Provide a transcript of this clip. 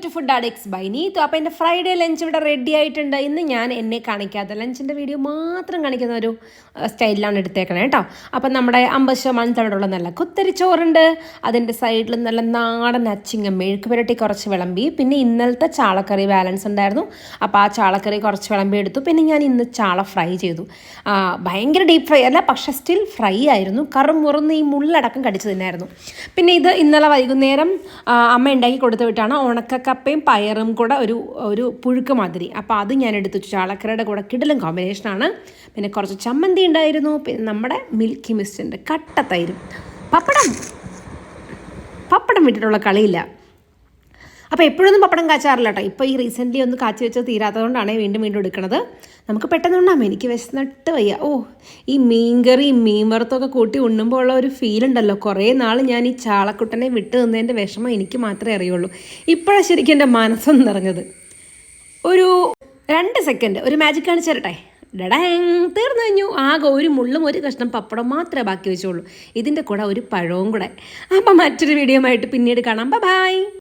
To food addicts by Neethu. അപ്പോൾ എൻ്റെ Friday lunch ഇവിടെ റെഡി ആയിട്ടുണ്ട്. ഇന്ന് ഞാൻ എന്നെ കാണിക്കാത്ത ലഞ്ചിൻ്റെ വീഡിയോ മാത്രം കാണിക്കുന്ന ഒരു സ്റ്റൈലിലാണ് എടുത്തേക്കണേ കേട്ടോ. അപ്പം നമ്മുടെ 50% തവിടുള്ള നല്ല കുത്തരി ചോറുണ്ട്. അതിൻ്റെ സൈഡിൽ നല്ല നാടൻ അച്ചിങ്ങ മെഴുക്ക് പുരട്ടി കുറച്ച് വിളമ്പി. പിന്നെ ഇന്നലത്തെ ചാളക്കറി ബാലൻസ് ഉണ്ടായിരുന്നു. അപ്പോൾ ആ ചാളക്കറി കുറച്ച് വിളമ്പി എടുത്തു. പിന്നെ ഞാൻ ഇന്ന് ചാള ഫ്രൈ ചെയ്തു. ഭയങ്കര ഡീപ്പ് ഫ്രൈ അല്ല, പക്ഷേ സ്റ്റിൽ ഫ്രൈ ആയിരുന്നു. കറുമുറുന്ന് ഈ മുള്ളടക്കം കടിച്ചു തിന്നായിരുന്നു. പിന്നെ ഇത് ഇന്നലെ വൈകുന്നേരം അമ്മ ഉണ്ടാക്കി കൊടുത്തു വിട്ടാണ്. ഉണക്കക്കപ്പയും പയറും കൂടെ ഒരു പുഴുക്ക് മാതിരി. അപ്പോൾ അത് ഞാൻ എടുത്തു. ചാളക്കറിയുടെ കൂടെ കിടലും കോമ്പിനേഷനാണ്. പിന്നെ കുറച്ച് ചമ്മന്തി ഉണ്ടായിരുന്നു. പിന്നെ നമ്മുടെ മിൽക്കി മിസ്റ്റിൻ്റെ കട്ട തൈരും പപ്പടം വിട്ടിട്ടുള്ള കളിയില്ല. അപ്പോൾ എപ്പോഴൊന്നും പപ്പടം കാച്ചാറില്ല കേട്ടോ. ഇപ്പോൾ ഈ റീസെൻ്റ്ലി ഒന്ന് കാച്ചി വെച്ചത് തീരാത്തതുകൊണ്ടാണ് വീണ്ടും എടുക്കുന്നത്. നമുക്ക് പെട്ടെന്ന് ഉണ്ടാകും. എനിക്ക് വിശന്നിട്ട് വയ്യ. ഈ മീൻകറി മീൻ വറുത്തൊക്കെ കൂട്ടി ഉണ്ണുമ്പോൾ ഉള്ള ഒരു ഫീൽ ഉണ്ടല്ലോ. കുറേ നാൾ ഞാൻ ഈ ചാളക്കുട്ടനെ വിട്ട് നിന്നതിൻ്റെ വിഷമം എനിക്ക് മാത്രമേ അറിയുള്ളൂ. ഇപ്പോഴാണ് ശരിക്കും എൻ്റെ മനസ്സൊന്നും നിറഞ്ഞത്. ഒരു 2 സെക്കൻഡ് ഒരു മാജിക് കാണിച്ചു തരട്ടെ. തീർന്നു കഴിഞ്ഞു. ആകെ ഒരു മുള്ളും ഒരു കഷ്ണം പപ്പടം മാത്രമേ ബാക്കി വെച്ചുള്ളൂ. ഇതിൻ്റെ കൂടെ ഒരു പഴവും കൂടെ. അപ്പം മറ്റൊരു വീഡിയോ ആയിട്ട് പിന്നീട് കാണാം. ബൈ.